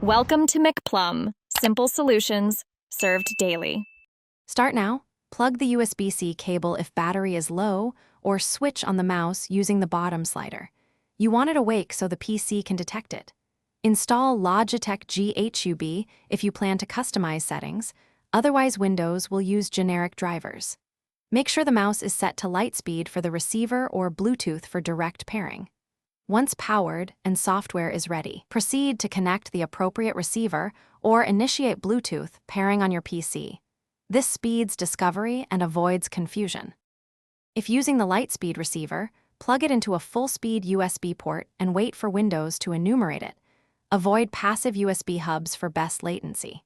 Welcome to McPlum, simple solutions served daily. Start now. Plug the USB-C cable if battery is low, or switch on the mouse using the bottom slider. You want it awake so the PC can detect it. Install Logitech GHUB if you plan to customize settings, otherwise Windows will use generic drivers. Make sure the mouse is set to light speed for the receiver or Bluetooth for direct pairing. Once powered and software is ready, proceed to connect the appropriate receiver or initiate Bluetooth pairing on your PC. This speeds discovery and avoids confusion. If using the Lightspeed receiver, plug it into a full-speed USB port and wait for Windows to enumerate it. Avoid passive USB hubs for best latency.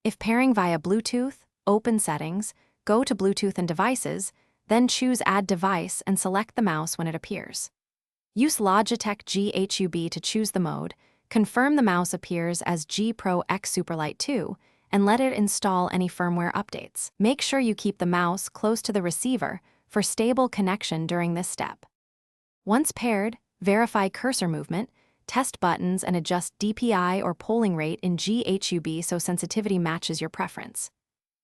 If pairing via Bluetooth, open Settings, go to Bluetooth and Devices, then choose Add Device and select the mouse when it appears. Use Logitech GHUB to choose the mode, confirm the mouse appears as G Pro X Superlight 2, and let it install any firmware updates. Make sure you keep the mouse close to the receiver for stable connection during this step. Once paired, verify cursor movement, test buttons and adjust DPI or polling rate in GHUB so sensitivity matches your preference.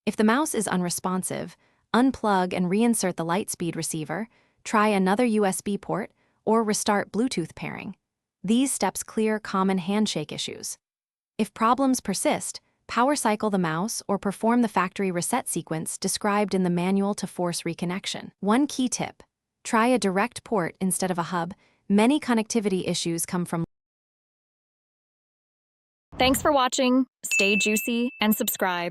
If the mouse is unresponsive, unplug and reinsert the Lightspeed receiver, try another USB port, or restart Bluetooth pairing. These steps clear common handshake issues. If problems persist, power cycle the mouse or perform the factory reset sequence described in the manual to force reconnection. One key tip: try a direct port instead of a hub. Many connectivity issues come from. Thanks for watching. Stay juicy and subscribe.